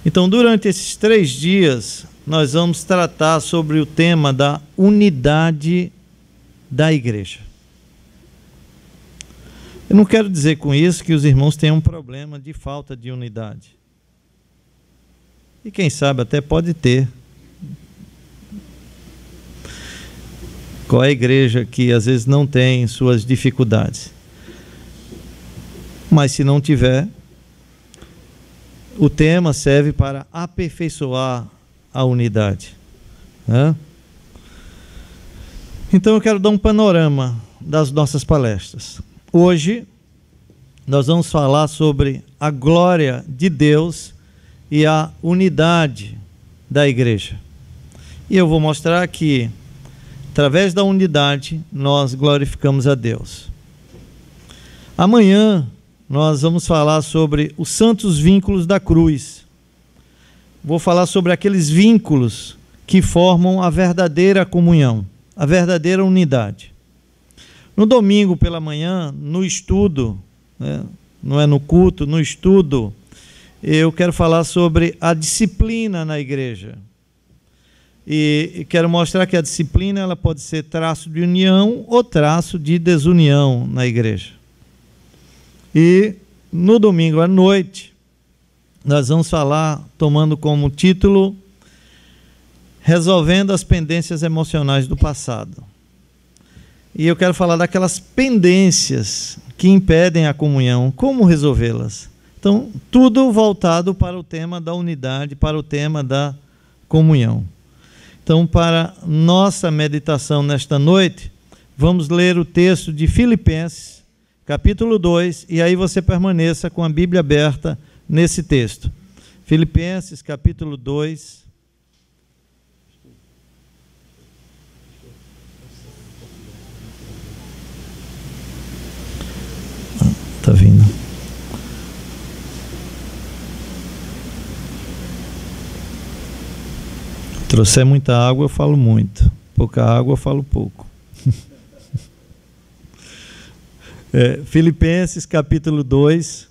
Então, durante esses 3 dias, nós vamos tratar sobre o tema da unidade da igreja. Eu não quero dizer com isso que os irmãos tenham um problema de falta de unidade. E quem sabe até pode ter. Qual é a igreja que às vezes não tem suas dificuldades? Mas se não tiver, o tema serve para aperfeiçoar a unidade, né? Então eu quero dar um panorama das nossas palestras. Hoje nós vamos falar sobre a glória de Deus e a unidade da igreja. E eu vou mostrar que, através da unidade, nós glorificamos a Deus. Amanhã nós vamos falar sobre os santos vínculos da cruz. Vou falar sobre aqueles vínculos que formam a verdadeira comunhão, a verdadeira unidade. No domingo pela manhã, no estudo, né, não é no culto, no estudo, eu quero falar sobre a disciplina na igreja. E quero mostrar que a disciplina ela pode ser traço de união ou traço de desunião na igreja. E no domingo à noite, nós vamos falar, tomando como título, Resolvendo as pendências emocionais do passado. E eu quero falar daquelas pendências que impedem a comunhão, como resolvê-las. Então, tudo voltado para o tema da unidade, para o tema da comunhão. Então, para nossa meditação nesta noite, vamos ler o texto de Filipenses, capítulo 2, e aí você permaneça com a Bíblia aberta nesse texto. Filipenses, capítulo 2. Está vindo. Trouxer muita água, eu falo muito. Pouca água, eu falo pouco. Filipenses, capítulo 2.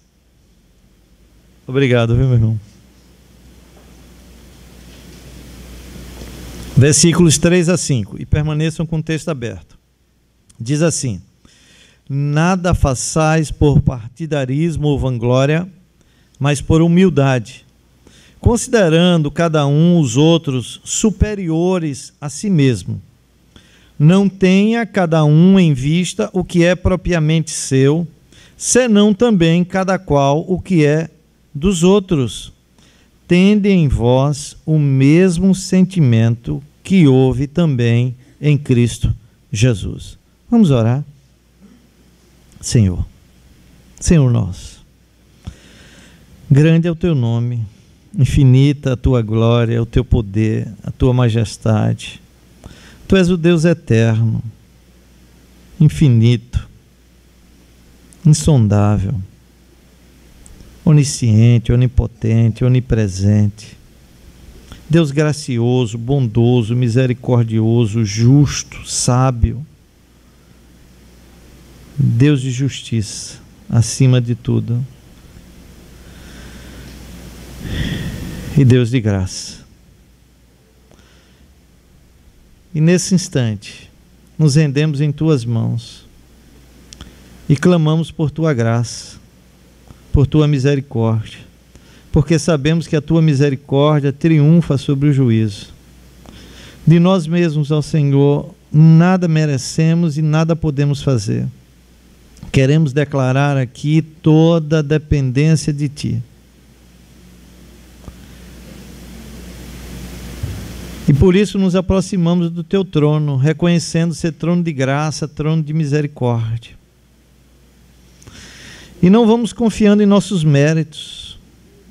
Obrigado, viu, meu irmão? Versículos 3 a 5. E permaneçam com o texto aberto. Diz assim: Nada façais por partidarismo ou vanglória, mas por humildade, considerando cada um os outros superiores a si mesmo. Não tenha cada um em vista o que é propriamente seu, senão também cada qual o que é dos outros. Tende em vós o mesmo sentimento que houve também em Cristo Jesus. Vamos orar? Senhor nosso, grande é o teu nome, infinita a tua glória, o teu poder, a tua majestade. Tu és o Deus eterno, infinito, insondável, onisciente, onipotente, onipresente. Deus gracioso, bondoso, misericordioso, justo, sábio. Deus de justiça, acima de tudo. E Deus de graça. E nesse instante, nos rendemos em tuas mãos e clamamos por tua graça, por tua misericórdia, porque sabemos que a tua misericórdia triunfa sobre o juízo. De nós mesmos, ó Senhor, nada merecemos e nada podemos fazer. Queremos declarar aqui toda a dependência de ti. E por isso nos aproximamos do teu trono, reconhecendo ser trono de graça, trono de misericórdia. E não vamos confiando em nossos méritos,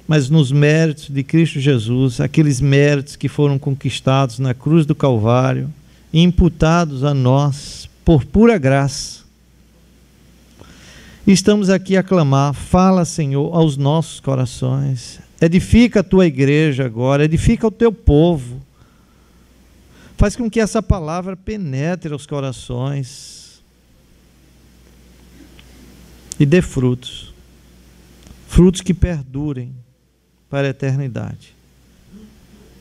mas nos méritos de Cristo Jesus, aqueles méritos que foram conquistados na cruz do Calvário e imputados a nós por pura graça. E estamos aqui a clamar, fala, Senhor, aos nossos corações. Edifica a tua igreja agora, edifica o teu povo. Faz com que essa palavra penetre aos corações e dê frutos. Frutos que perdurem para a eternidade.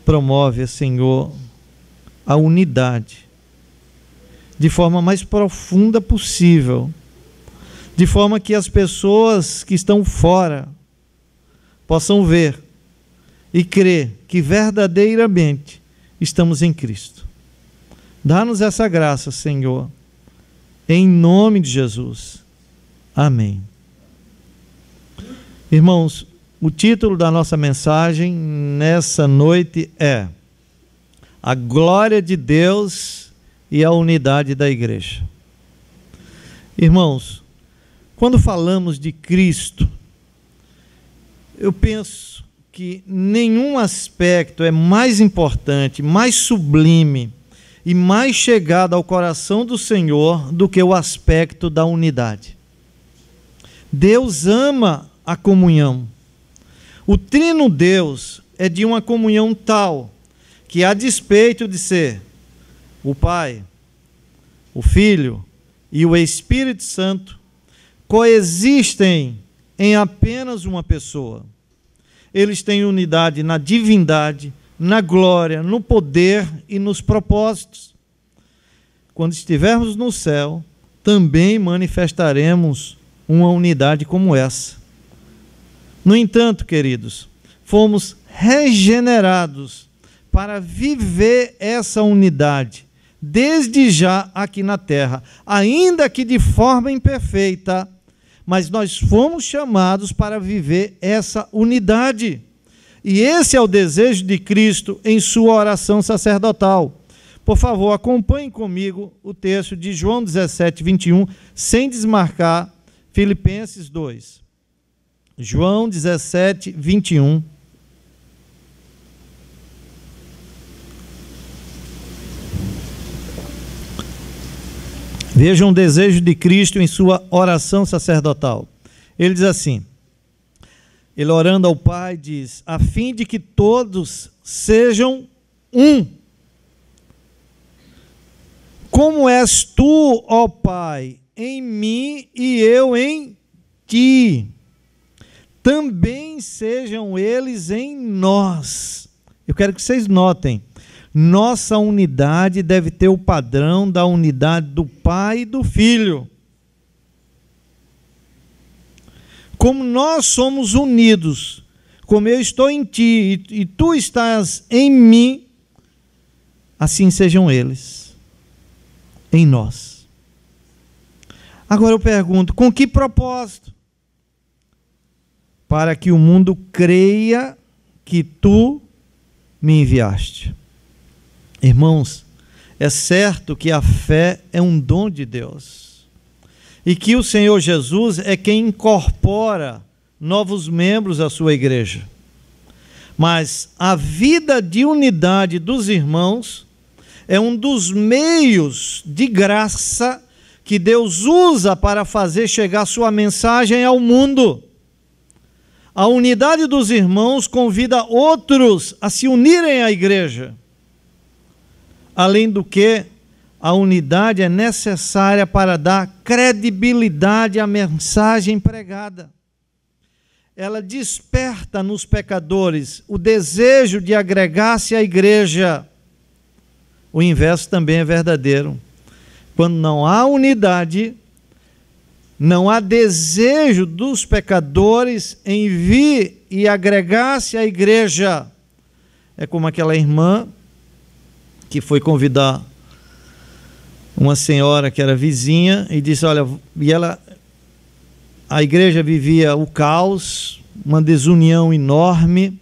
Promove, Senhor, a unidade de forma mais profunda possível, de forma que as pessoas que estão fora possam ver e crer que verdadeiramente estamos em Cristo. Dá-nos essa graça, Senhor, em nome de Jesus. Amém. Irmãos, o título da nossa mensagem nessa noite é A Glória de Deus e a Unidade da Igreja. Irmãos, quando falamos de Cristo, eu penso que nenhum aspecto é mais importante, mais sublime e mais chegado ao coração do Senhor do que o aspecto da unidade. Deus ama a comunhão. O Trino Deus é de uma comunhão tal que, a despeito de ser o Pai, o Filho e o Espírito Santo, coexistem em apenas uma pessoa. Eles têm unidade na divindade, na glória, no poder e nos propósitos. Quando estivermos no céu, também manifestaremos uma unidade como essa. No entanto, queridos, fomos regenerados para viver essa unidade, desde já aqui na terra, ainda que de forma imperfeita, mas nós fomos chamados para viver essa unidade. E esse é o desejo de Cristo em sua oração sacerdotal. Por favor, acompanhem comigo o texto de João 17, 21, sem desmarcar Filipenses 2. João 17, 21. Vejam o desejo de Cristo em sua oração sacerdotal. Ele diz assim, ele orando ao Pai diz, a fim de que todos sejam um. Como és tu, ó Pai, em mim e eu em ti, também sejam eles em nós. Eu quero que vocês notem, nossa unidade deve ter o padrão da unidade do Pai e do Filho. Como nós somos unidos, como eu estou em ti e tu estás em mim, assim sejam eles em nós. Agora eu pergunto, com que propósito? Para que o mundo creia que tu me enviaste. Irmãos, é certo que a fé é um dom de Deus e que o Senhor Jesus é quem incorpora novos membros à sua igreja. Mas a vida de unidade dos irmãos é um dos meios de graça que Deus usa para fazer chegar sua mensagem ao mundo. A unidade dos irmãos convida outros a se unirem à igreja. Além do que, a unidade é necessária para dar credibilidade à mensagem pregada. Ela desperta nos pecadores o desejo de agregar-se à igreja. O inverso também é verdadeiro. Quando não há unidade, não há desejo dos pecadores em vir e agregar-se à igreja. É como aquela irmã que foi convidar uma senhora que era vizinha e disse, olha, a igreja vivia o caos, uma desunião enorme,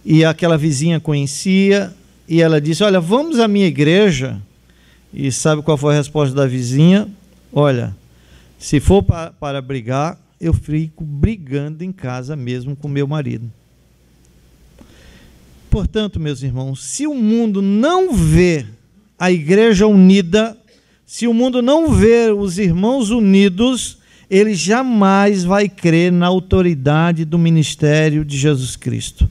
e aquela vizinha conhecia, e ela disse, olha, vamos à minha igreja. E sabe qual foi a resposta da vizinha? Olha, se for para brigar, eu fico brigando em casa mesmo com meu marido. Portanto, meus irmãos, se o mundo não vê a igreja unida, se o mundo não vê os irmãos unidos, ele jamais vai crer na autoridade do ministério de Jesus Cristo.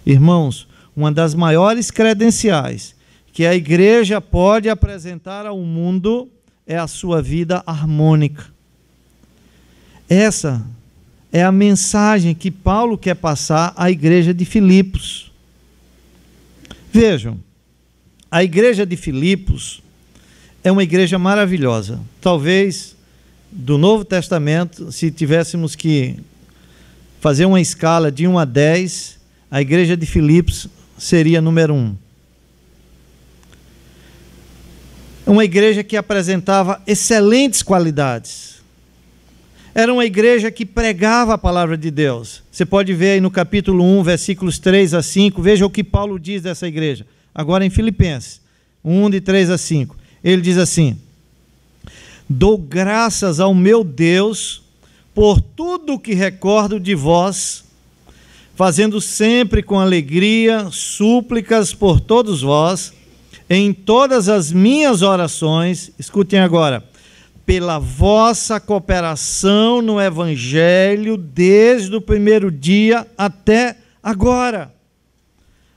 Irmãos, uma das maiores credenciais que a igreja pode apresentar ao mundo é a sua vida harmônica. Essa é a mensagem que Paulo quer passar à igreja de Filipos. Vejam, a igreja de Filipos é uma igreja maravilhosa. Talvez do Novo Testamento, se tivéssemos que fazer uma escala de 1 a 10, a igreja de Filipos seria número 1. Uma igreja que apresentava excelentes qualidades. Era uma igreja que pregava a palavra de Deus. Você pode ver aí no capítulo 1, versículos 3 a 5, veja o que Paulo diz dessa igreja. Agora em Filipenses 1, de 3 a 5. Ele diz assim: dou graças ao meu Deus por tudo o que recordo de vós, fazendo sempre com alegria súplicas por todos vós, em todas as minhas orações, escutem agora, pela vossa cooperação no Evangelho, desde o primeiro dia até agora.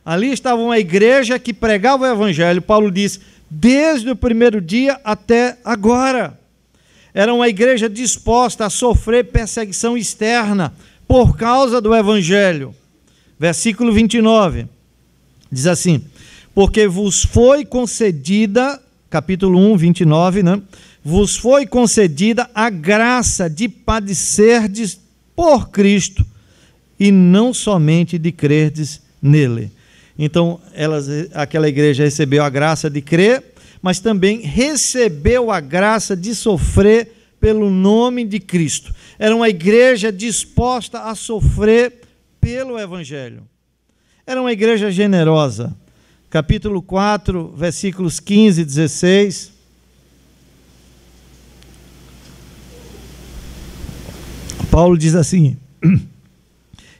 Ali estava uma igreja que pregava o Evangelho, Paulo diz, desde o primeiro dia até agora. Era uma igreja disposta a sofrer perseguição externa por causa do Evangelho. Versículo 29, diz assim: porque vos foi concedida, capítulo 1, 29, né? Vos foi concedida a graça de padecerdes por Cristo, e não somente de crerdes nele. Então, aquela igreja recebeu a graça de crer, mas também recebeu a graça de sofrer pelo nome de Cristo. Era uma igreja disposta a sofrer pelo Evangelho. Era uma igreja generosa. Capítulo 4, versículos 15 e 16. Paulo diz assim: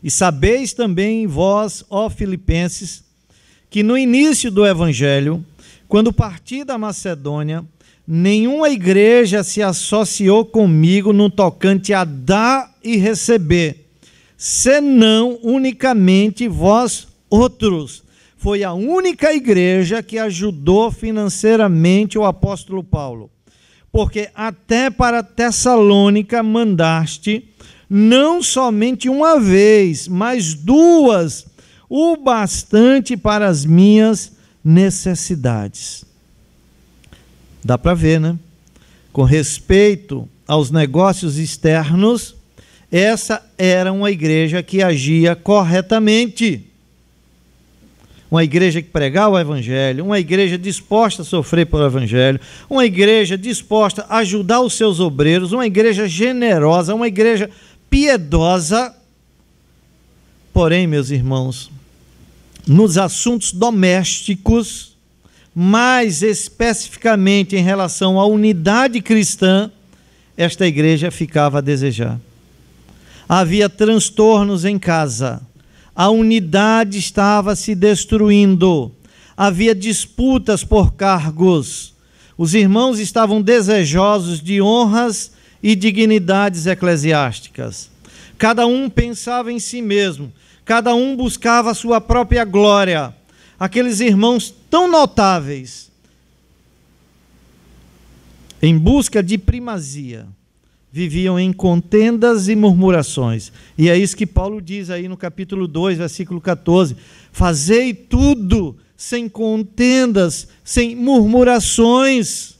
e sabeis também vós, ó Filipenses, que no início do Evangelho, quando parti da Macedônia, nenhuma igreja se associou comigo no tocante a dar e receber, senão unicamente vós outros. Foi a única igreja que ajudou financeiramente o apóstolo Paulo, porque até para Tessalônica mandaste, não somente uma vez, mas 2, o bastante para as minhas necessidades. Dá para ver, né? Com respeito aos negócios externos, essa era uma igreja que agia corretamente. Uma igreja que pregava o Evangelho, uma igreja disposta a sofrer pelo Evangelho, uma igreja disposta a ajudar os seus obreiros, uma igreja generosa, uma igreja piedosa. Porém, meus irmãos, nos assuntos domésticos, mais especificamente em relação à unidade cristã, esta igreja ficava a desejar. Havia transtornos em casa, a unidade estava se destruindo, havia disputas por cargos, os irmãos estavam desejosos de honras e dignidades eclesiásticas. Cada um pensava em si mesmo, cada um buscava a sua própria glória. Aqueles irmãos tão notáveis, em busca de primazia, viviam em contendas e murmurações. E é isso que Paulo diz aí no capítulo 2, versículo 14. Fazei tudo sem contendas, sem murmurações.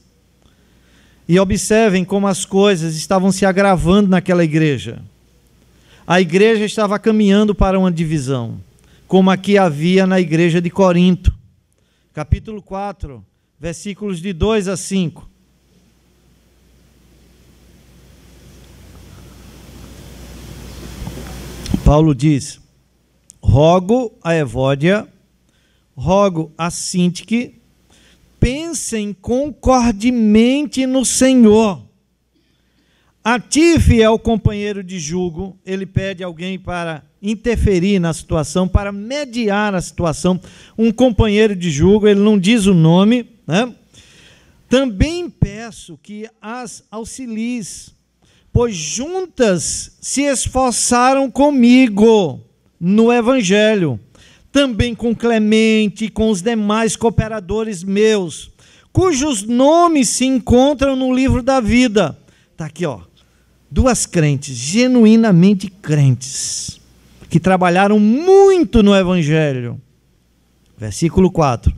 E observem como as coisas estavam se agravando naquela igreja. A igreja estava caminhando para uma divisão, como aqui havia na igreja de Corinto. Capítulo 4, versículos de 2 a 5. Paulo diz: rogo a Evódia, rogo a Sintique, pensem concordemente no Senhor. A ti, fiel companheiro de jugo, ele pede alguém para interferir na situação, para mediar a situação, um companheiro de jugo, ele não diz o nome, né? Também peço que as auxilies, pois juntas se esforçaram comigo no Evangelho, também com Clemente e com os demais cooperadores meus, cujos nomes se encontram no livro da vida. Está aqui, ó. duas crentes, genuinamente crentes, que trabalharam muito no Evangelho. Versículo 4.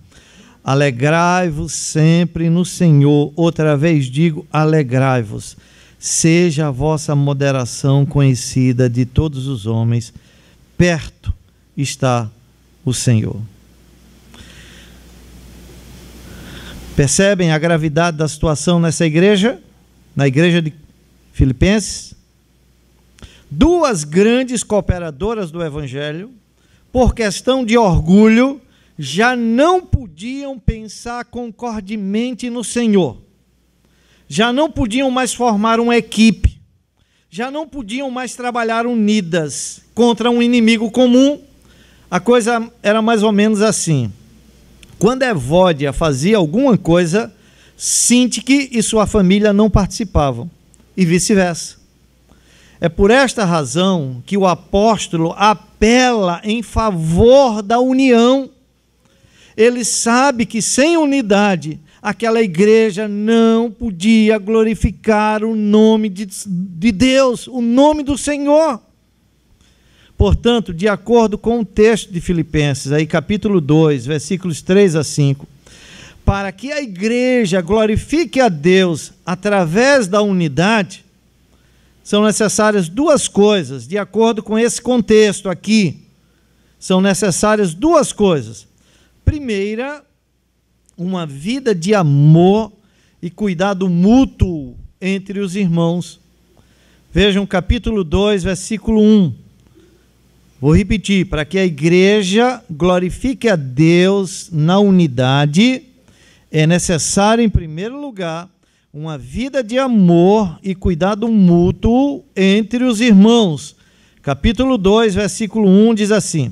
Alegrai-vos sempre no Senhor. Outra vez digo, alegrai-vos. Seja a vossa moderação conhecida de todos os homens. Perto está o Senhor. Percebem a gravidade da situação nessa igreja? Na igreja de Filipenses? Duas grandes cooperadoras do Evangelho, por questão de orgulho, já não podiam pensar concordemente no Senhor. Já não podiam mais formar uma equipe. Já não podiam mais trabalhar unidas contra um inimigo comum. A coisa era mais ou menos assim. Quando Evódia fazia alguma coisa, Sintique e sua família não participavam, e vice-versa. É por esta razão que o apóstolo apela em favor da união. Ele sabe que sem unidade, aquela igreja não podia glorificar o nome de Deus, o nome do Senhor. Portanto, de acordo com o texto de Filipenses, aí capítulo 2, versículos 3 a 5, para que a igreja glorifique a Deus através da unidade, são necessárias duas coisas, de acordo com esse contexto aqui. São necessárias duas coisas. Primeira, uma vida de amor e cuidado mútuo entre os irmãos. Vejam capítulo 2, versículo 1. Vou repetir, para que a igreja glorifique a Deus na unidade, é necessário, em primeiro lugar, uma vida de amor e cuidado mútuo entre os irmãos. Capítulo 2, versículo 1 diz assim: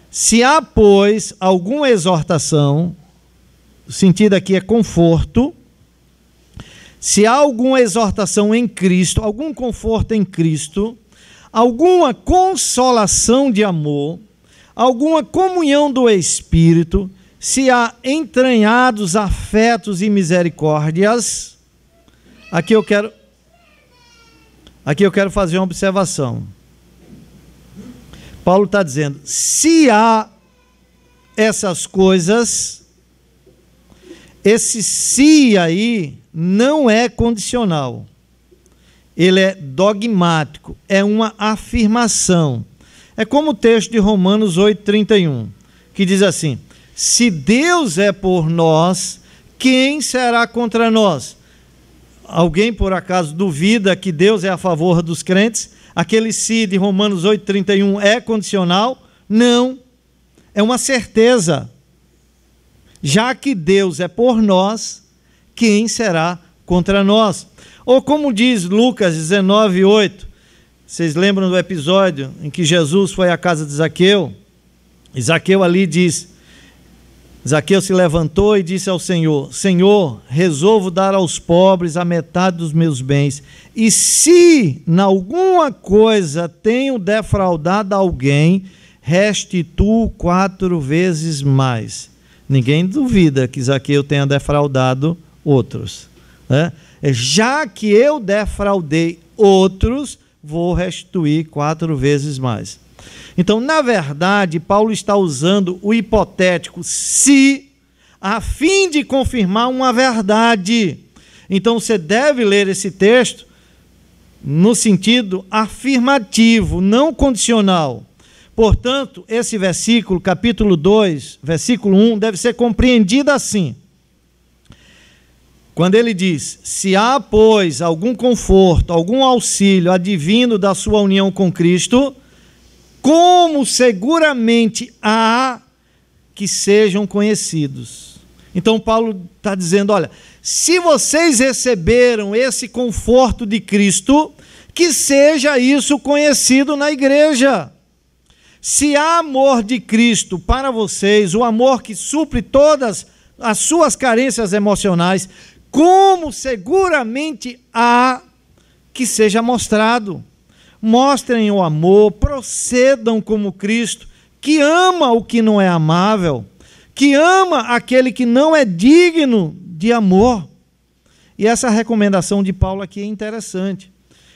se há, pois, alguma exortação, o sentido aqui é conforto, se há alguma exortação em Cristo, algum conforto em Cristo, alguma consolação de amor, alguma comunhão do Espírito, se há entranhados afetos e misericórdias, aqui eu quero fazer uma observação. Paulo está dizendo, se há essas coisas, esse se aí não é condicional, ele é dogmático, é uma afirmação. É como o texto de Romanos 8,31, que diz assim: se Deus é por nós, quem será contra nós? Alguém por acaso duvida que Deus é a favor dos crentes? Aquele se de Romanos 8,31 é condicional? Não, é uma certeza. Já que Deus é por nós, quem será contra nós? Ou como diz Lucas 19,8, vocês lembram do episódio em que Jesus foi à casa de Zaqueu? E Zaqueu ali diz, Zaqueu se levantou e disse ao Senhor: Senhor, resolvo dar aos pobres a metade dos meus bens, e se em alguma coisa tenho defraudado alguém, restituo 4 vezes mais. Ninguém duvida que Zaqueu tenha defraudado outros, né? Já que eu defraudei outros, vou restituir 4 vezes mais. Então, na verdade, Paulo está usando o hipotético se, a fim de confirmar uma verdade. Então, você deve ler esse texto no sentido afirmativo, não condicional. Portanto, esse versículo, capítulo 2, versículo 1, deve ser compreendido assim. Quando ele diz, se há, pois, algum conforto, algum auxílio advindo da sua união com Cristo, como seguramente há, que sejam conhecidos. Então Paulo está dizendo, olha, se vocês receberam esse conforto de Cristo, que seja isso conhecido na igreja. Se há amor de Cristo para vocês, o amor que supre todas as suas carências emocionais, como seguramente há, que seja mostrado. Mostrem o amor, procedam como Cristo, que ama o que não é amável, que ama aquele que não é digno de amor. E essa recomendação de Paulo aqui é interessante.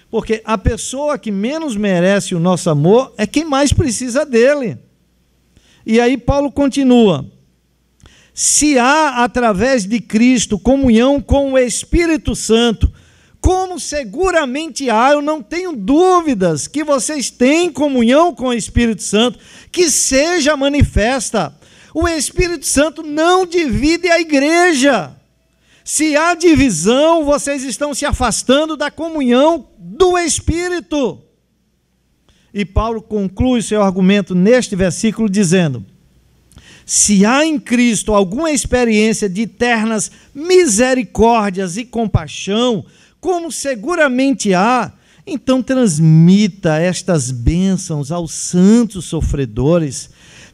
Porque a pessoa que menos merece o nosso amor é quem mais precisa dele. E aí Paulo continua: se há através de Cristo comunhão com o Espírito Santo, como seguramente há, eu não tenho dúvidas que vocês têm comunhão com o Espírito Santo, que seja manifesta. O Espírito Santo não divide a igreja. Se há divisão, vocês estão se afastando da comunhão do Espírito. E Paulo conclui seu argumento neste versículo dizendo: se há em Cristo alguma experiência de eternas misericórdias e compaixão, como seguramente há, então transmita estas bênçãos aos santos sofredores.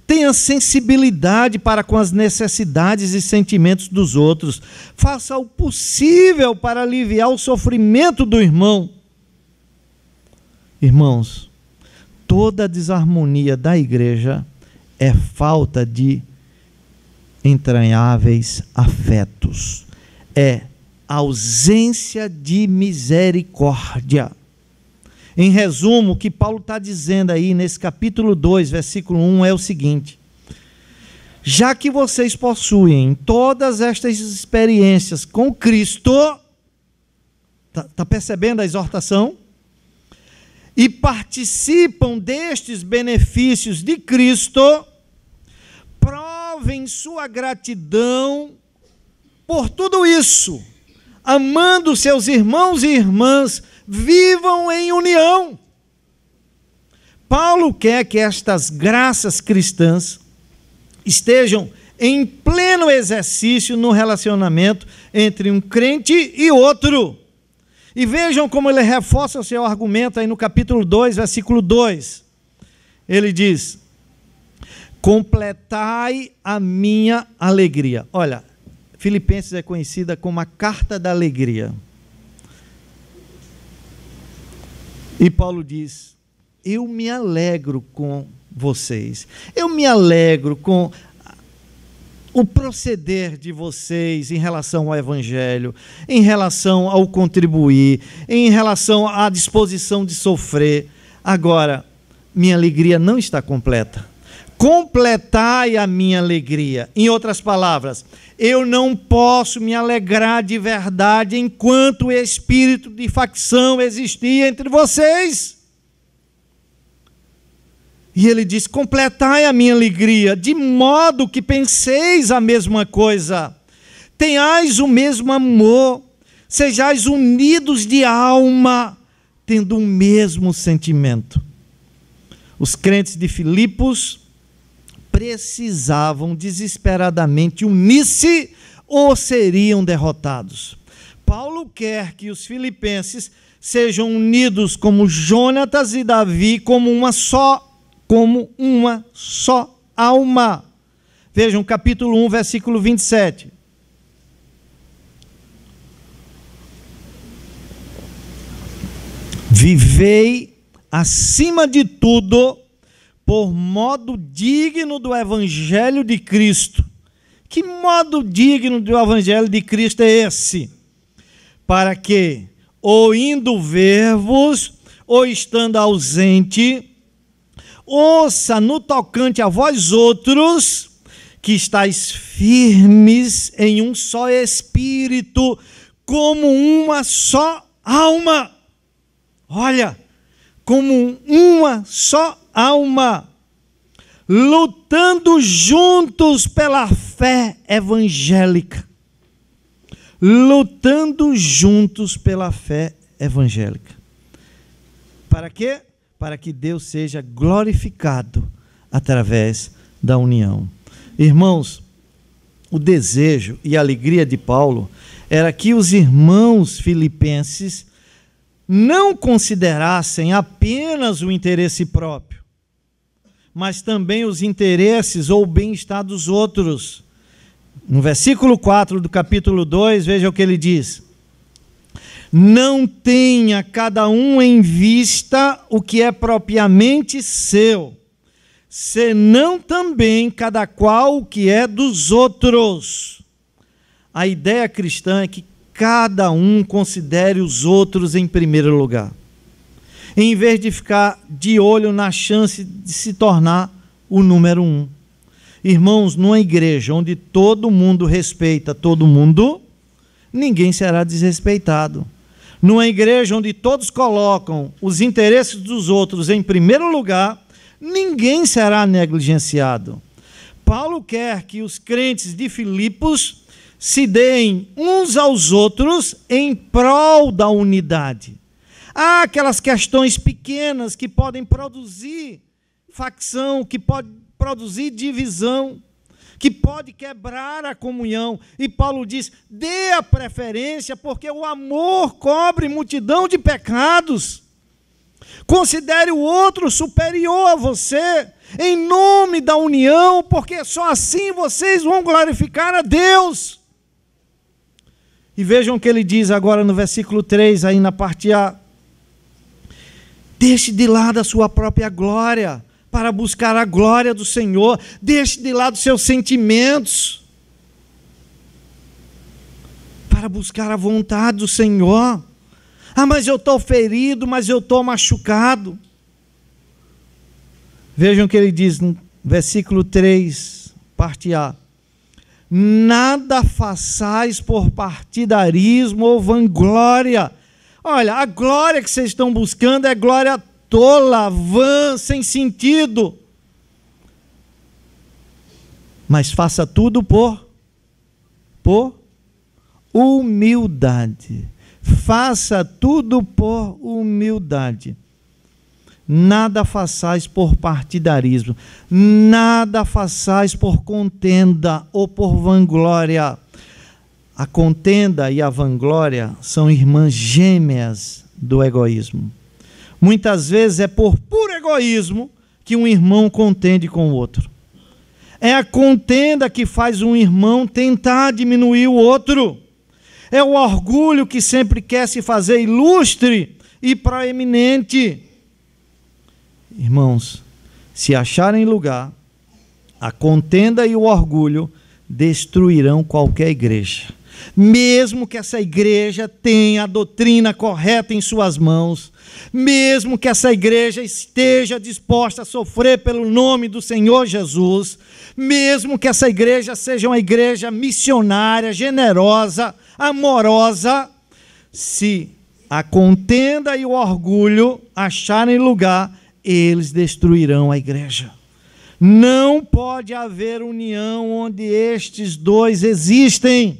Tenha sensibilidade para com as necessidades e sentimentos dos outros. Faça o possível para aliviar o sofrimento do irmão. Irmãos, toda a desarmonia da igreja é falta de entranháveis afetos. É ausência de misericórdia. Em resumo, o que Paulo está dizendo aí nesse capítulo 2, versículo 1 é o seguinte: já que vocês possuem todas estas experiências com Cristo, está percebendo a exortação? E participam destes benefícios de Cristo, provem sua gratidão por tudo isso, amando seus irmãos e irmãs, vivam em união. Paulo quer que estas graças cristãs estejam em pleno exercício no relacionamento entre um crente e outro. E vejam como ele reforça o seu argumento aí no capítulo 2, versículo 2. Ele diz: completai a minha alegria. Olha, Filipenses é conhecida como a carta da alegria. E Paulo diz: eu me alegro com vocês, eu me alegro com o proceder de vocês em relação ao Evangelho, em relação ao contribuir, em relação à disposição de sofrer. Agora, minha alegria não está completa. Completai a minha alegria. Em outras palavras, eu não posso me alegrar de verdade enquanto o espírito de facção existia entre vocês. E ele diz: completai a minha alegria, de modo que penseis a mesma coisa, tenhais o mesmo amor, sejais unidos de alma, tendo o mesmo sentimento. Os crentes de Filipos precisavam desesperadamente unir-se ou seriam derrotados. Paulo quer que os filipenses sejam unidos como Jonatas e Davi, como uma só alma. Vejam capítulo 1, versículo 27. Vivei acima de tudo por modo digno do Evangelho de Cristo. Que modo digno do Evangelho de Cristo é esse? Para que, ou indo ver-vos, ou estando ausente, ouça no tocante a vós outros, que estáis firmes em um só espírito, como uma só alma. Olha, como uma só alma, lutando juntos pela fé evangélica. Lutando juntos pela fé evangélica. Para quê? Para que Deus seja glorificado através da união. Irmãos, o desejo e a alegria de Paulo era que os irmãos filipenses não considerassem apenas o interesse próprio, mas também os interesses ou o bem-estar dos outros. No versículo 4 do capítulo 2, veja o que ele diz: não tenha cada um em vista o que é propriamente seu, senão também cada qual o que é dos outros. A ideia cristã é que cada um considere os outros em primeiro lugar. em vez de ficar de olho na chance de se tornar o número 1. Irmãos, numa igreja onde todo mundo respeita todo mundo, ninguém será desrespeitado. Numa igreja onde todos colocam os interesses dos outros em primeiro lugar, ninguém será negligenciado. Paulo quer que os crentes de Filipos se deem uns aos outros em prol da unidade. Há aquelas questões pequenas que podem produzir facção, que podem produzir divisão, que pode quebrar a comunhão. E Paulo diz, dê a preferência, porque o amor cobre multidão de pecados. Considere o outro superior a você, em nome da união, porque só assim vocês vão glorificar a Deus. E vejam o que ele diz agora no versículo 3, aí na parte A. Deixe de lado a sua própria glória, para buscar a glória do Senhor. Deixe de lado seus sentimentos, para buscar a vontade do Senhor. Ah, mas eu estou ferido, mas eu estou machucado. Vejam o que ele diz no versículo 3, parte A. Nada façais por partidarismo ou vanglória. Olha, a glória que vocês estão buscando é glória tola, vã, sem sentido. Mas faça tudo por humildade. Faça tudo por humildade. Nada façais por partidarismo. Nada façais por contenda ou por vanglória. A contenda e a vanglória são irmãs gêmeas do egoísmo. Muitas vezes é por puro egoísmo que um irmão contende com o outro. É a contenda que faz um irmão tentar diminuir o outro. É o orgulho que sempre quer se fazer ilustre e proeminente. Irmãos, se acharem lugar, a contenda e o orgulho destruirão qualquer igreja. Mesmo que essa igreja tenha a doutrina correta em suas mãos, mesmo que essa igreja esteja disposta a sofrer pelo nome do Senhor Jesus, mesmo que essa igreja seja uma igreja missionária, generosa, amorosa, se a contenda e o orgulho acharem lugar, eles destruirão a igreja. Não pode haver união onde estes dois existem.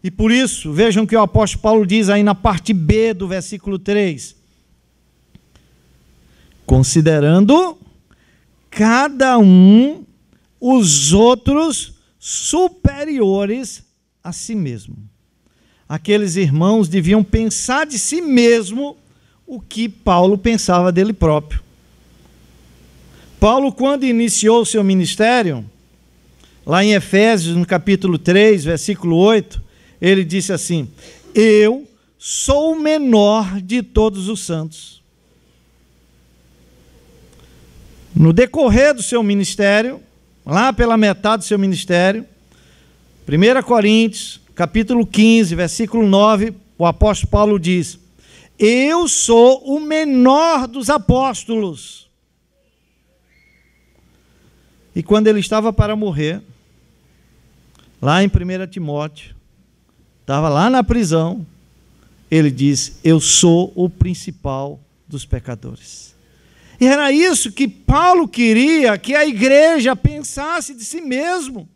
E por isso, vejam o que o apóstolo Paulo diz aí na parte B do versículo 3. Considerando cada um os outros superiores a si mesmo. Aqueles irmãos deviam pensar de si mesmo o que Paulo pensava dele próprio. Paulo, quando iniciou o seu ministério, lá em Efésios, no capítulo 3, versículo 8, ele disse assim: eu sou o menor de todos os santos. No decorrer do seu ministério, lá pela metade do seu ministério, 1 Coríntios, capítulo 15, versículo 9, o apóstolo Paulo diz: eu sou o menor dos apóstolos. E quando ele estava para morrer, lá em 1 Timóteo, estava lá na prisão, ele diz: eu sou o principal dos pecadores. E era isso que Paulo queria, que a igreja pensasse de si mesmo.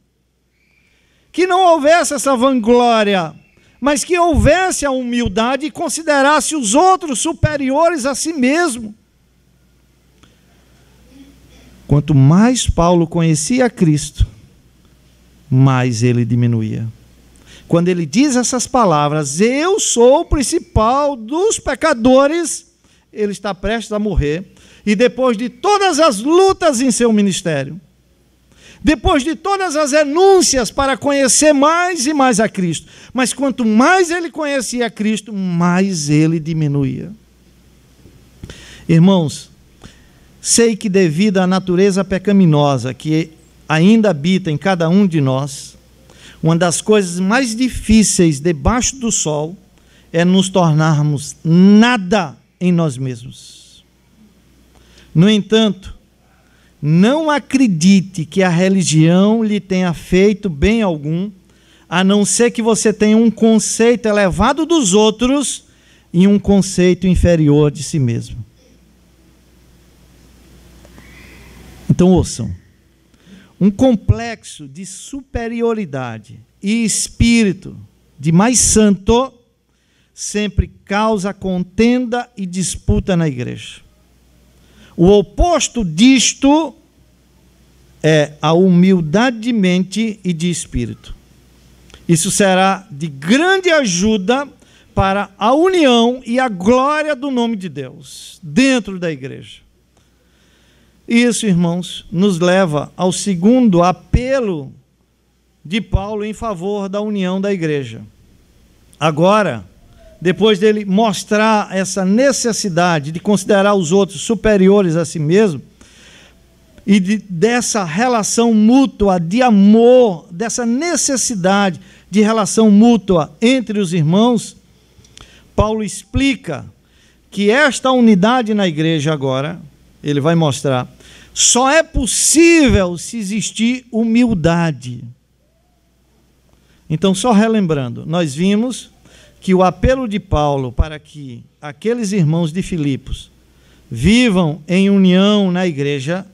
Que não houvesse essa vanglória, mas que houvesse a humildade e considerasse os outros superiores a si mesmo. Quanto mais Paulo conhecia Cristo, mais ele diminuía. Quando ele diz essas palavras, eu sou o principal dos pecadores, ele está prestes a morrer, e depois de todas as lutas em seu ministério, depois de todas as renúncias para conhecer mais e mais a Cristo, mas quanto mais ele conhecia a Cristo, mais ele diminuía. Irmãos, sei que devido à natureza pecaminosa que ainda habita em cada um de nós, uma das coisas mais difíceis debaixo do sol é nos tornarmos nada em nós mesmos. No entanto, não acredite que a religião lhe tenha feito bem algum, a não ser que você tenha um conceito elevado dos outros e um conceito inferior de si mesmo. Então ouçam, um complexo de superioridade e espírito de mais santo sempre causa contenda e disputa na igreja. O oposto disto é a humildade de mente e de espírito. Isso será de grande ajuda para a união e a glória do nome de Deus dentro da igreja. Isso, irmãos, nos leva ao segundo apelo de Paulo em favor da união da igreja. Agora, depois dele mostrar essa necessidade de considerar os outros superiores a si mesmo, e dessa relação mútua de amor, dessa necessidade de relação mútua entre os irmãos, Paulo explica que esta unidade na igreja agora, ele vai mostrar, só é possível se existir humildade. Então, só relembrando, nós vimos que o apelo de Paulo para que aqueles irmãos de Filipos vivam em união na igreja,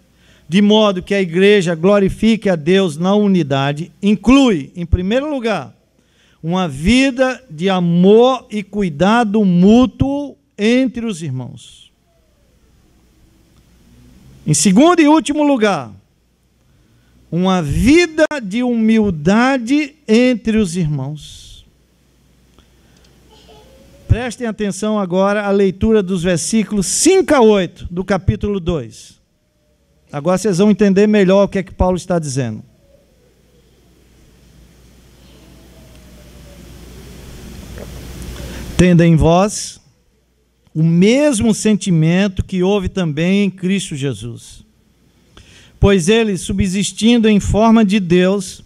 de modo que a igreja glorifique a Deus na unidade, inclui, em primeiro lugar, uma vida de amor e cuidado mútuo entre os irmãos. Em segundo e último lugar, uma vida de humildade entre os irmãos. Prestem atenção agora à leitura dos versículos 5 a 8 do capítulo 2. Agora vocês vão entender melhor o que é que Paulo está dizendo. Tendo em vós o mesmo sentimento que houve também em Cristo Jesus. Pois ele, subsistindo em forma de Deus,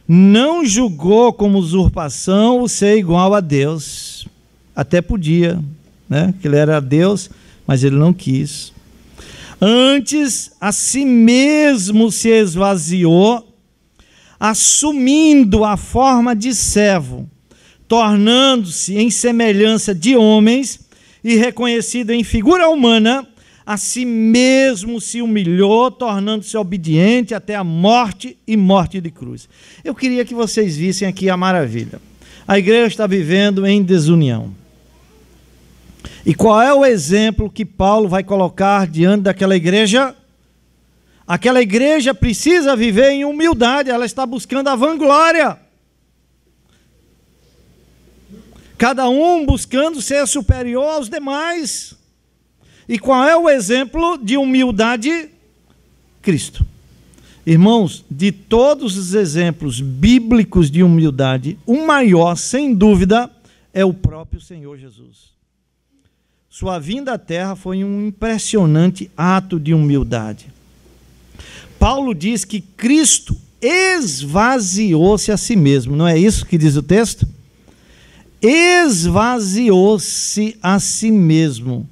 não julgou como usurpação o ser igual a Deus. Até podia, né? Que ele era Deus, mas ele não quis. Antes, a si mesmo se esvaziou, assumindo a forma de servo, tornando-se em semelhança de homens e reconhecido em figura humana, a si mesmo se humilhou, tornando-se obediente até a morte e morte de cruz. Eu queria que vocês vissem aqui a maravilha. A igreja está vivendo em desunião. E qual é o exemplo que Paulo vai colocar diante daquela igreja? Aquela igreja precisa viver em humildade, ela está buscando a vanglória. Cada um buscando ser superior aos demais. E qual é o exemplo de humildade? Cristo. Irmãos, de todos os exemplos bíblicos de humildade, o maior, sem dúvida, é o próprio Senhor Jesus. Sua vinda à terra foi um impressionante ato de humildade. Paulo diz que Cristo esvaziou-se a si mesmo, não é isso que diz o texto? Esvaziou-se a si mesmo,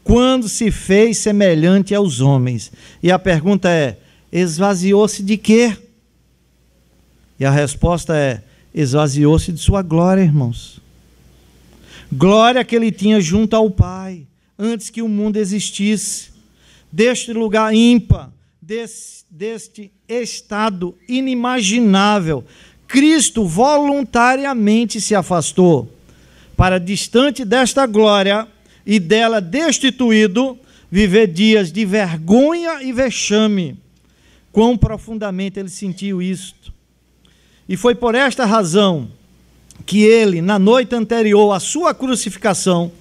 quando se fez semelhante aos homens. E a pergunta é, esvaziou-se de quê? E a resposta é, esvaziou-se de sua glória, irmãos. Glória que ele tinha junto ao Pai, antes que o mundo existisse, deste lugar ímpar, deste estado inimaginável. Cristo voluntariamente se afastou para distante desta glória e dela destituído, viver dias de vergonha e vexame. Quão profundamente ele sentiu isto. E foi por esta razão que ele, na noite anterior à sua crucificação,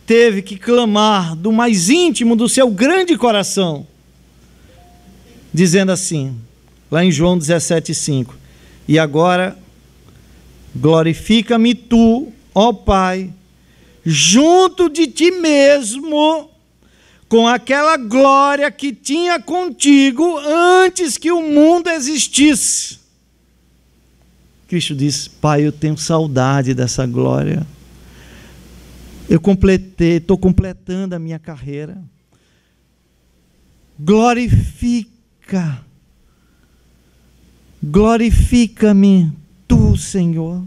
teve que clamar do mais íntimo do seu grande coração, dizendo assim, lá em João 17,5, e agora glorifica-me tu, ó Pai, junto de ti mesmo, com aquela glória que tinha contigo antes que o mundo existisse. Cristo diz, Pai, eu tenho saudade dessa glória. estou completando a minha carreira. Glorifica-me tu, Senhor,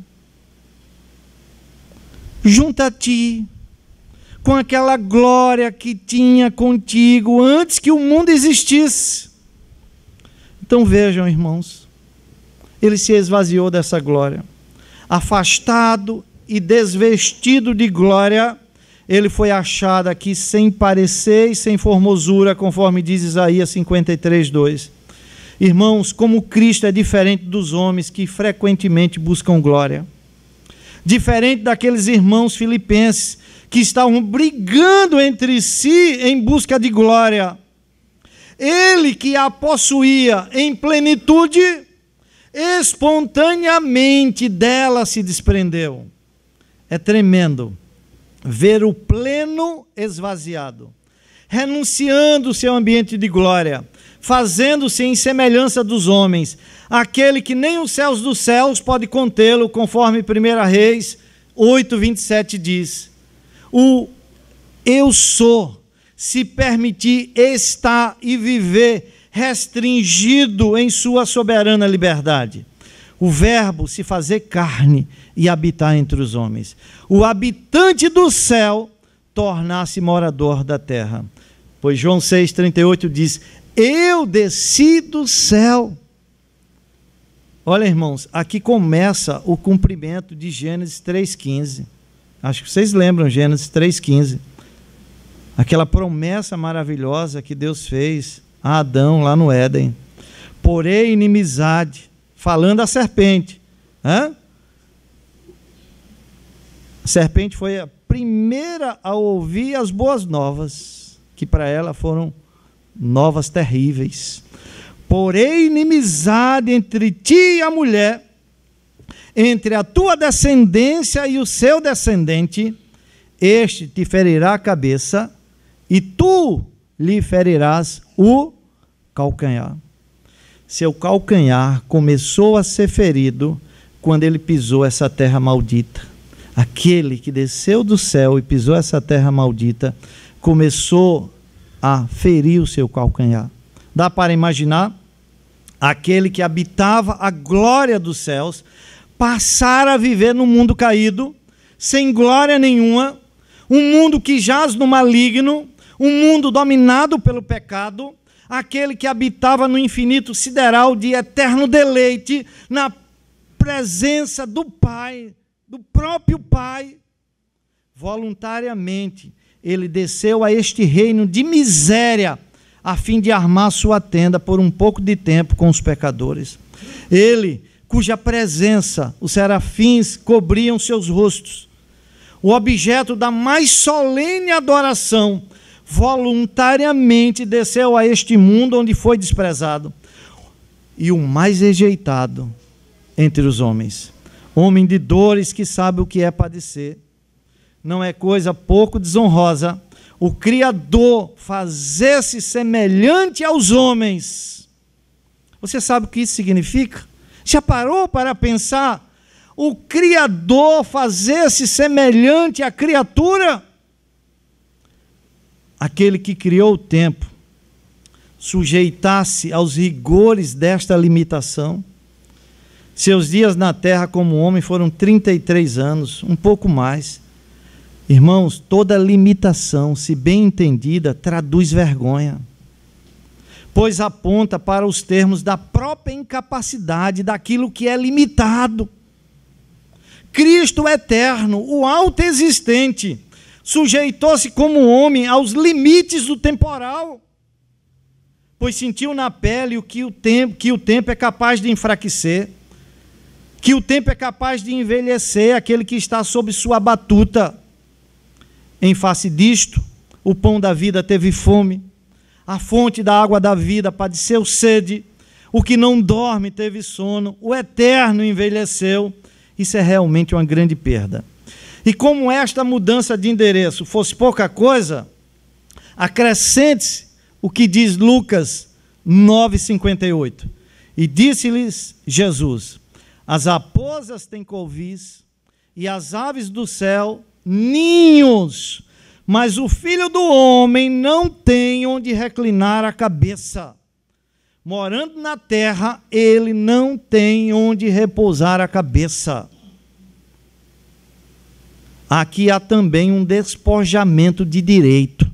junto a ti, com aquela glória que tinha contigo antes que o mundo existisse. Então vejam, irmãos, ele se esvaziou dessa glória, afastado e desvestido de glória, ele foi achado aqui sem parecer e sem formosura, conforme diz Isaías 53:2. Irmãos, como Cristo é diferente dos homens que frequentemente buscam glória, diferente daqueles irmãos filipenses que estavam brigando entre si em busca de glória. Ele que a possuía em plenitude, espontaneamente dela se desprendeu. É tremendo ver o pleno esvaziado, renunciando o seu ambiente de glória, fazendo-se em semelhança dos homens, aquele que nem os céus dos céus pode contê-lo, conforme 1 Reis 8:27 diz. O eu sou, se permitir estar e viver restringido em sua soberana liberdade. O verbo se fazer carne e habitar entre os homens. O habitante do céu tornar-se morador da terra. Pois João 6,38 diz, eu desci do céu. Olha, irmãos, aqui começa o cumprimento de Gênesis 3,15. Acho que vocês lembram Gênesis 3,15. Aquela promessa maravilhosa que Deus fez a Adão lá no Éden. Porém, inimizade, falando a serpente. A serpente foi a primeira a ouvir as boas novas, que para ela foram novas terríveis. Porém, inimizade entre ti e a mulher, entre a tua descendência e o seu descendente, este te ferirá a cabeça, e tu lhe ferirás o calcanhar. Seu calcanhar começou a ser ferido quando ele pisou essa terra maldita. Aquele que desceu do céu e pisou essa terra maldita, começou a ferir o seu calcanhar. Dá para imaginar? Aquele que habitava a glória dos céus, passar a viver no mundo caído, sem glória nenhuma, um mundo que jaz no maligno, um mundo dominado pelo pecado, aquele que habitava no infinito sideral de eterno deleite, na presença do Pai, do próprio Pai. Voluntariamente, ele desceu a este reino de miséria, a fim de armar sua tenda por um pouco de tempo com os pecadores. Ele, cuja presença os serafins cobriam seus rostos, o objeto da mais solene adoração, voluntariamente desceu a este mundo onde foi desprezado, e o mais rejeitado entre os homens, homem de dores que sabe o que é padecer. Não é coisa pouco desonrosa o Criador fazer-se semelhante aos homens. Você sabe o que isso significa? Já parou para pensar? O Criador fazer-se semelhante à criatura? Aquele que criou o tempo, sujeitar-se aos rigores desta limitação. Seus dias na terra como homem foram 33 anos, um pouco mais. Irmãos, toda limitação, se bem entendida, traduz vergonha, pois aponta para os termos da própria incapacidade daquilo que é limitado. Cristo eterno, o autoexistente, sujeitou-se como homem aos limites do temporal, pois sentiu na pele que o tempo é capaz de enfraquecer, que o tempo é capaz de envelhecer aquele que está sob sua batuta. Em face disto, o pão da vida teve fome, a fonte da água da vida padeceu sede, o que não dorme teve sono, o eterno envelheceu. Isso é realmente uma grande perda. E como esta mudança de endereço fosse pouca coisa, acrescente-se o que diz Lucas 9,58. E disse-lhes Jesus, as raposas têm covis, e as aves do céu ninhos, mas o Filho do Homem não tem onde reclinar a cabeça. Morando na terra, ele não tem onde repousar a cabeça. Aqui há também um despojamento de direito,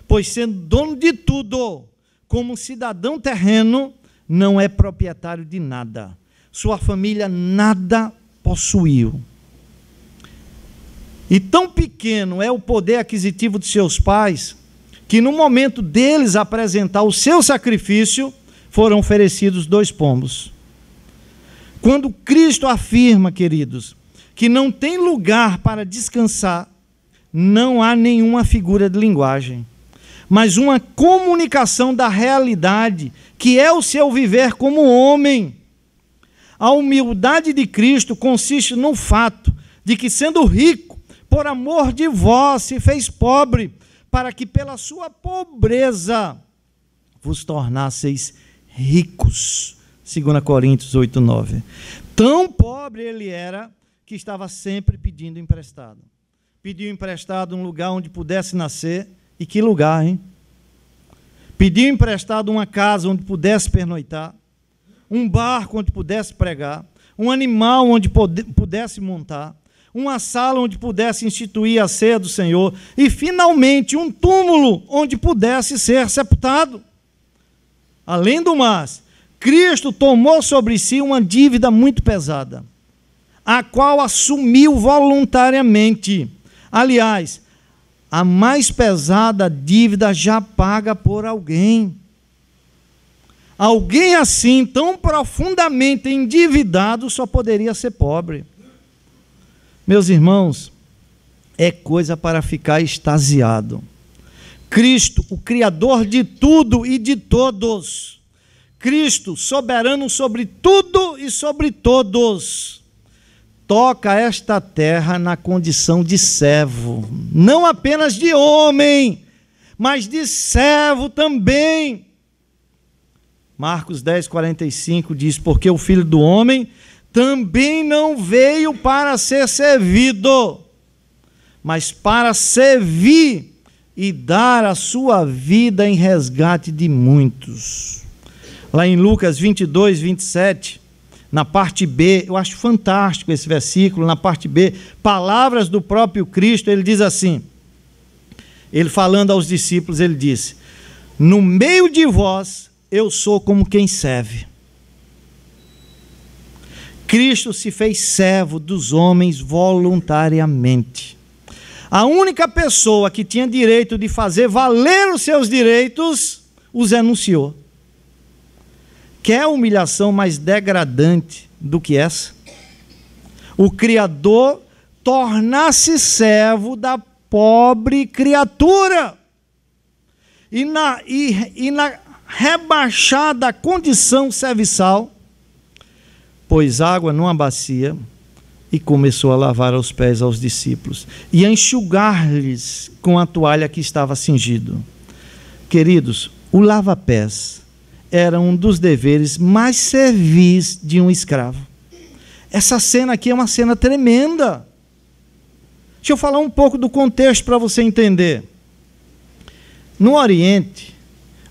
pois sendo dono de tudo, como cidadão terreno, não é proprietário de nada. Sua família nada possuiu. E tão pequeno é o poder aquisitivo de seus pais, que no momento deles apresentar o seu sacrifício, foram oferecidos 2 pombos. Quando Cristo afirma, queridos, que não tem lugar para descansar, não há nenhuma figura de linguagem, mas uma comunicação da realidade, que é o seu viver como homem. A humildade de Cristo consiste no fato de que, sendo rico, por amor de vós se fez pobre, para que pela sua pobreza vos tornasseis ricos. 2 Coríntios 8:9. Tão pobre ele era, que estava sempre pedindo emprestado. Pediu emprestado um lugar onde pudesse nascer. E que lugar, hein? Pediu emprestado uma casa onde pudesse pernoitar, um barco onde pudesse pregar, um animal onde pudesse montar, uma sala onde pudesse instituir a ceia do Senhor e, finalmente, um túmulo onde pudesse ser sepultado. Além do mais, Cristo tomou sobre si uma dívida muito pesada, a qual assumiu voluntariamente. Aliás, a mais pesada dívida já paga por alguém. Alguém assim, tão profundamente endividado, só poderia ser pobre. Meus irmãos, é coisa para ficar extasiado. Cristo, o Criador de tudo e de todos. Cristo, soberano sobre tudo e sobre todos, toca esta terra na condição de servo, não apenas de homem, mas de servo também. Marcos 10:45 diz: porque o Filho do Homem também não veio para ser servido, mas para servir e dar a sua vida em resgate de muitos. Lá em Lucas 22:27, na parte B, eu acho fantástico esse versículo, na parte B, palavras do próprio Cristo, ele diz assim, ele falando aos discípulos, ele disse: no meio de vós, eu sou como quem serve. Cristo se fez servo dos homens voluntariamente. A única pessoa que tinha direito de fazer valer os seus direitos, os enunciou. Quer humilhação mais degradante do que essa? O Criador tornar-se servo da pobre criatura. E na rebaixada condição serviçal, pôs água numa bacia e começou a lavar os pés aos discípulos e a enxugar-lhes com a toalha que estava cingido. Queridos, o lava-pés era um dos deveres mais servis de um escravo. Essa cena aqui é uma cena tremenda. Deixa eu falar um pouco do contexto para você entender. No Oriente,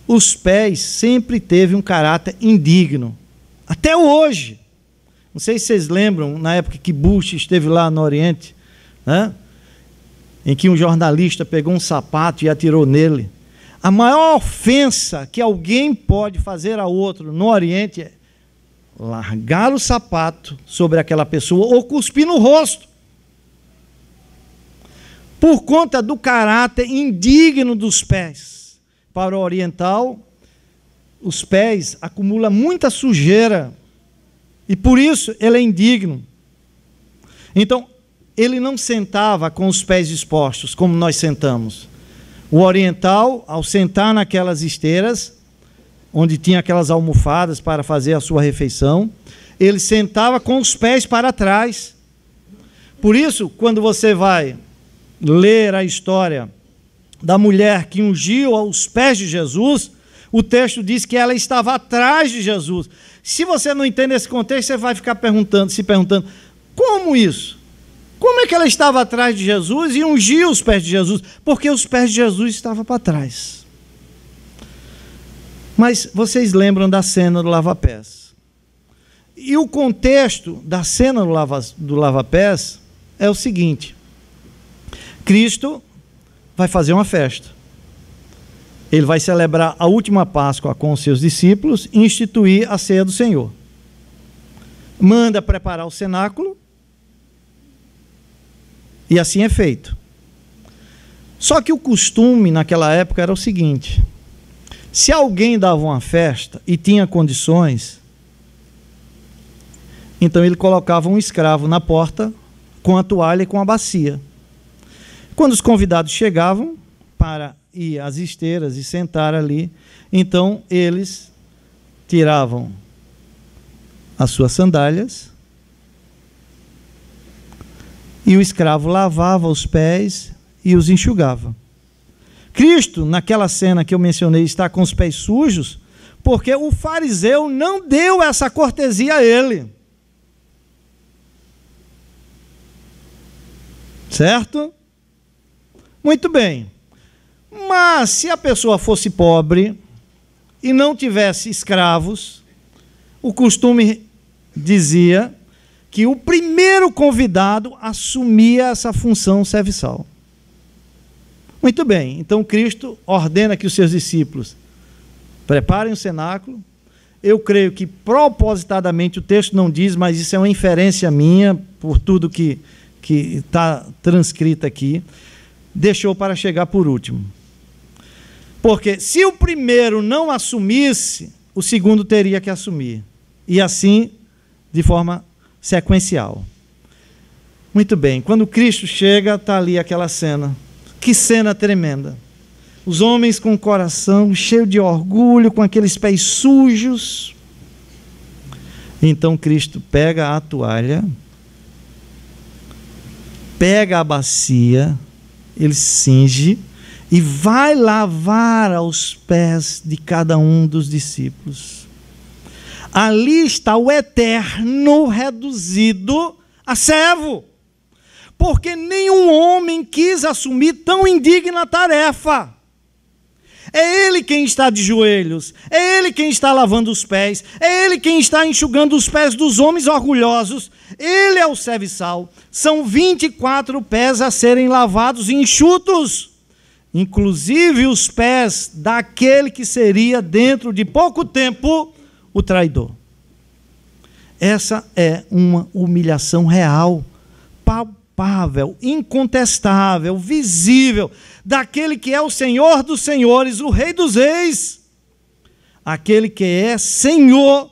os pés sempre teve um caráter indigno. Até hoje. Não sei se vocês lembram, na época que Bush esteve lá no Oriente, né? Em que um jornalista pegou um sapato e atirou nele. A maior ofensa que alguém pode fazer a outro no Oriente é largar o sapato sobre aquela pessoa ou cuspir no rosto. Por conta do caráter indigno dos pés. Para o oriental, os pés acumulam muita sujeira e por isso ele é indigno. Então, ele não sentava com os pés expostos, como nós sentamos. O oriental, ao sentar naquelas esteiras, onde tinha aquelas almofadas para fazer a sua refeição, ele sentava com os pés para trás. Por isso, quando você vai ler a história da mulher que ungiu aos pés de Jesus, o texto diz que ela estava atrás de Jesus. Se você não entende esse contexto, você vai ficar se perguntando, como isso? Como é que ela estava atrás de Jesus e ungia os pés de Jesus? Porque os pés de Jesus estavam para trás. Mas vocês lembram da cena do lava-pés. E o contexto da cena do lava-pés é o seguinte: Cristo vai fazer uma festa. Ele vai celebrar a última Páscoa com os seus discípulos e instituir a ceia do Senhor. Manda preparar o cenáculo e assim é feito. Só que o costume naquela época era o seguinte: se alguém dava uma festa e tinha condições, então ele colocava um escravo na porta com a toalha e com a bacia. Quando os convidados chegavam para ir às esteiras e sentar ali, então eles tiravam as suas sandálias e o escravo lavava os pés e os enxugava. Cristo, naquela cena que eu mencionei, está com os pés sujos, porque o fariseu não deu essa cortesia a ele. Certo? Muito bem. Mas se a pessoa fosse pobre e não tivesse escravos, o costume dizia que o primeiro convidado assumia essa função serviçal. Muito bem, então Cristo ordena que os seus discípulos preparem o cenáculo. Eu creio que propositadamente o texto não diz, mas isso é uma inferência minha, por tudo que está transcrito aqui, deixou para chegar por último. Porque se o primeiro não assumisse, o segundo teria que assumir. E assim, de forma sequencial. Muito bem, quando Cristo chega, está ali aquela cena. Que cena tremenda. Os homens com o coração cheio de orgulho, com aqueles pés sujos. Então Cristo pega a toalha, pega a bacia, ele cinge e vai lavar aos pés de cada um dos discípulos. Ali está o eterno reduzido a servo, porque nenhum homem quis assumir tão indigna tarefa. É ele quem está de joelhos, é ele quem está lavando os pés, é ele quem está enxugando os pés dos homens orgulhosos. Ele é o serviçal. São 24 pés a serem lavados e enxutos, inclusive os pés daquele que seria, dentro de pouco tempo, o traidor. Essa é uma humilhação real, palpável, incontestável, visível, daquele que é o Senhor dos senhores, o Rei dos reis. Aquele que é Senhor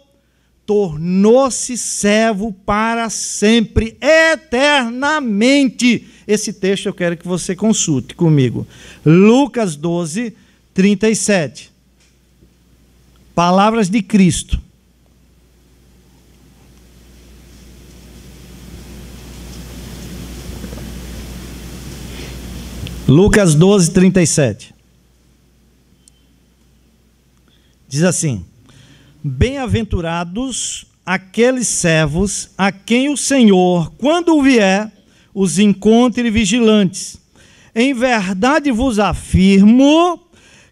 tornou-se servo para sempre, eternamente. Esse texto eu quero que você consulte comigo. Lucas 12, 37. Palavras de Cristo. Lucas 12, 37. Diz assim: bem-aventurados aqueles servos a quem o Senhor, quando vier, os encontre vigilantes. Em verdade vos afirmo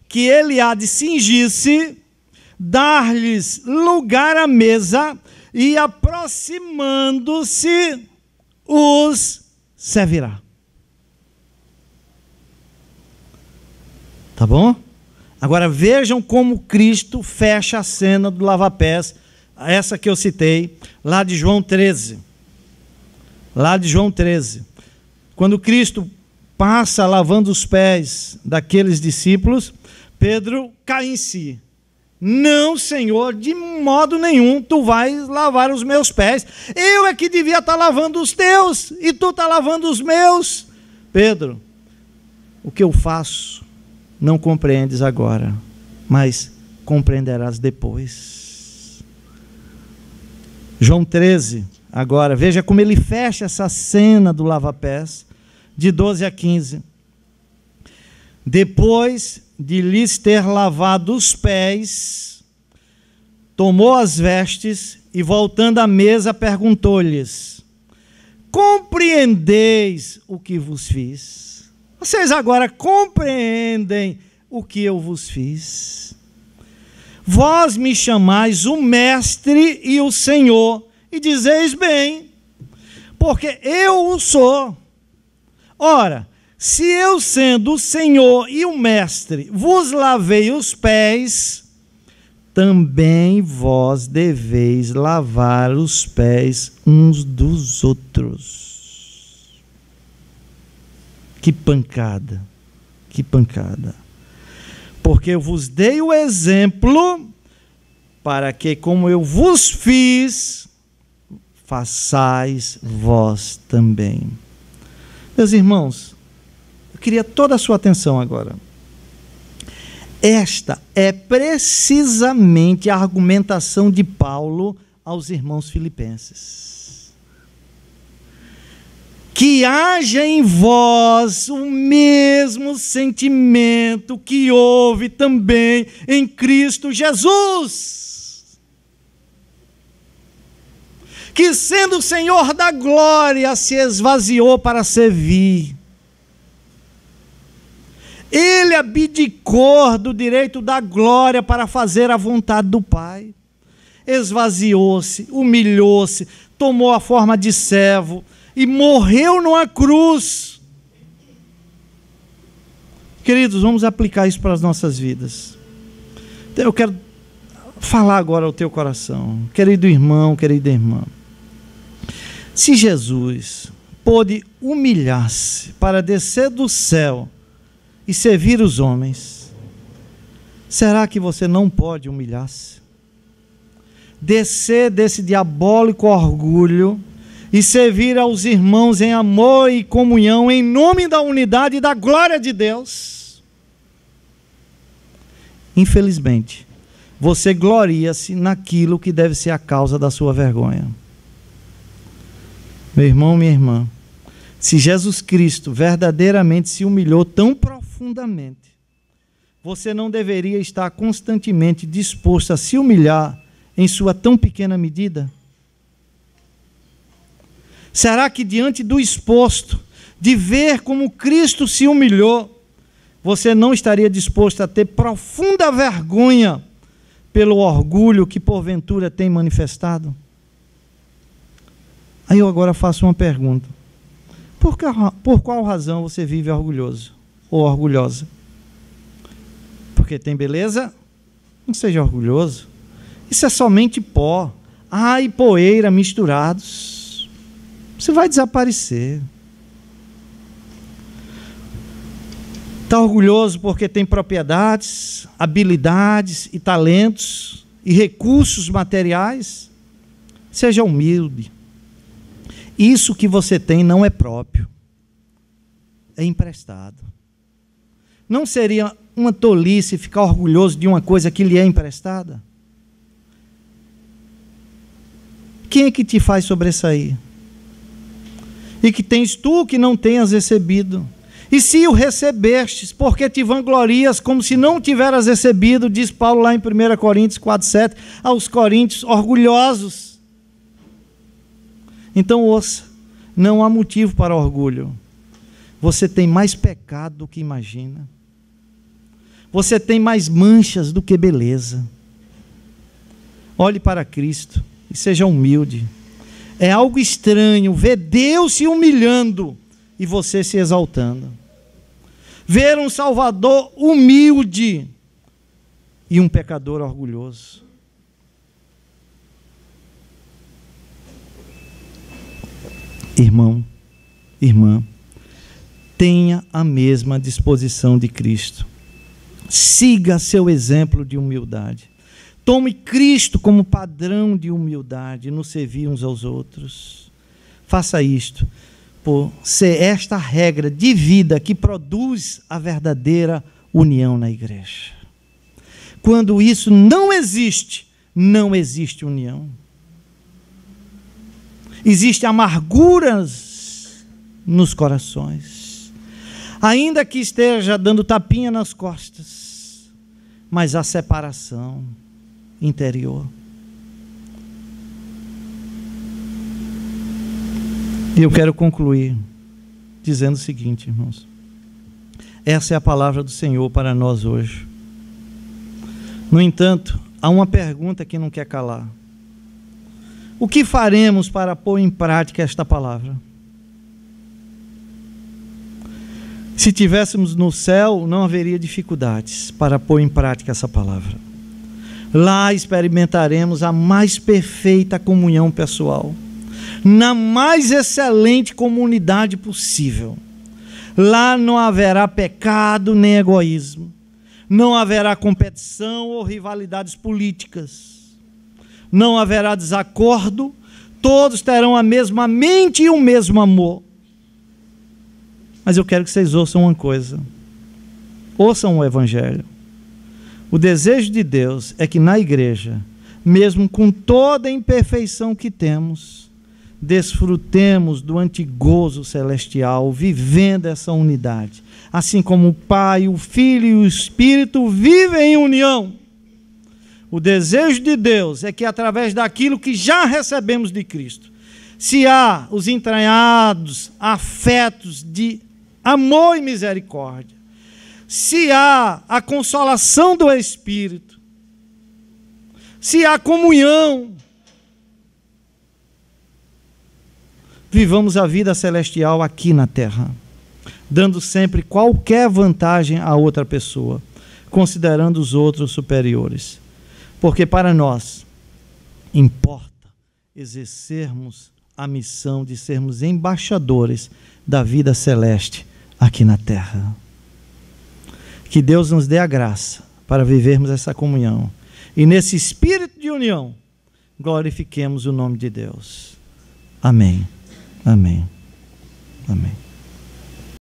que ele há de cingir-se, dar-lhes lugar à mesa e, aproximando-se, os servirá. Tá bom? Agora vejam como Cristo fecha a cena do lava-pés, essa que eu citei, lá de João 13. Lá de João 13. Quando Cristo passa lavando os pés daqueles discípulos, Pedro cai em si. Não, Senhor, de modo nenhum tu vais lavar os meus pés. Eu é que devia estar lavando os teus e tu está lavando os meus. Pedro, o que eu faço não compreendes agora, mas compreenderás depois. João 13, agora, veja como ele fecha essa cena do lava-pés, de 12 a 15. Depois de lhes ter lavado os pés, tomou as vestes e, voltando à mesa, perguntou-lhes: compreendeis o que vos fiz? Vocês agora compreendem o que eu vos fiz? Vós me chamais o Mestre e o Senhor, e dizeis bem, porque eu o sou. Ora, se eu, sendo o Senhor e o Mestre, vos lavei os pés, também vós deveis lavar os pés uns dos outros. Que pancada, que pancada. Porque eu vos dei o exemplo, para que, como eu vos fiz, façais vós também. Meus irmãos, eu queria toda a sua atenção agora. Esta é precisamente a argumentação de Paulo aos irmãos filipenses. Que haja em vós o mesmo sentimento que houve também em Cristo Jesus, que sendo o Senhor da glória se esvaziou para servir. Ele abdicou do direito da glória para fazer a vontade do Pai. Esvaziou-se, humilhou-se, tomou a forma de servo e morreu numa cruz. Queridos, vamos aplicar isso para as nossas vidas. Eu quero falar agora ao teu coração, querido irmão, querida irmã. Se Jesus pôde humilhar-se para descer do céu e servir os homens, será que você não pode humilhar-se? Descer desse diabólico orgulho e servir aos irmãos em amor e comunhão, em nome da unidade e da glória de Deus? Infelizmente, você gloria-se naquilo que deve ser a causa da sua vergonha. Meu irmão, minha irmã, se Jesus Cristo verdadeiramente se humilhou tão profundamente, você não deveria estar constantemente disposto a se humilhar em sua tão pequena medida? Será que diante do exposto, de ver como Cristo se humilhou, você não estaria disposto a ter profunda vergonha pelo orgulho que porventura tem manifestado? Aí eu agora faço uma pergunta. Por qual razão você vive orgulhoso ou orgulhosa? Porque tem beleza? Não seja orgulhoso. Isso é somente pó, ar e poeira misturados. Você vai desaparecer. Está orgulhoso porque tem propriedades, habilidades e talentos e recursos materiais? Seja humilde. Isso que você tem não é próprio, é emprestado. Não seria uma tolice ficar orgulhoso de uma coisa que lhe é emprestada? Quem é que te faz sobressair? E que tens tu que não tenhas recebido? E se o recebestes, porque te vanglorias como se não tiveras recebido, diz Paulo lá em 1 Coríntios 4,7, aos coríntios orgulhosos. Então ouça, não há motivo para orgulho. Você tem mais pecado do que imagina. Você tem mais manchas do que beleza. Olhe para Cristo e seja humilde. É algo estranho ver Deus se humilhando e você se exaltando. Ver um Salvador humilde e um pecador orgulhoso. Irmão, irmã, tenha a mesma disposição de Cristo. Siga seu exemplo de humildade. Tome Cristo como padrão de humildade no servir uns aos outros. Faça isto, por ser esta regra de vida que produz a verdadeira união na igreja. Quando isso não existe, não existe união. Existem amarguras nos corações, ainda que esteja dando tapinha nas costas, mas há separação interior. E eu quero concluir dizendo o seguinte, irmãos. Essa é a palavra do Senhor para nós hoje. No entanto, há uma pergunta que não quer calar. O que faremos para pôr em prática esta palavra? Se tivéssemos no céu, não haveria dificuldades para pôr em prática essa palavra. Lá experimentaremos a mais perfeita comunhão pessoal, na mais excelente comunidade possível. Lá não haverá pecado nem egoísmo, não haverá competição ou rivalidades políticas, não haverá desacordo, todos terão a mesma mente e o mesmo amor. Mas eu quero que vocês ouçam uma coisa, ouçam o Evangelho. O desejo de Deus é que na igreja, mesmo com toda a imperfeição que temos, desfrutemos do antigozo celestial, vivendo essa unidade. Assim como o Pai, o Filho e o Espírito vivem em união. O desejo de Deus é que através daquilo que já recebemos de Cristo, se há os entranhados afetos de amor e misericórdia, se há a consolação do Espírito, se há comunhão, vivamos a vida celestial aqui na terra, dando sempre qualquer vantagem a outra pessoa, considerando os outros superiores. Porque para nós importa exercermos a missão de sermos embaixadores da vida celeste aqui na terra. Que Deus nos dê a graça para vivermos essa comunhão. E nesse espírito de união, glorifiquemos o nome de Deus. Amém. Amém. Amém.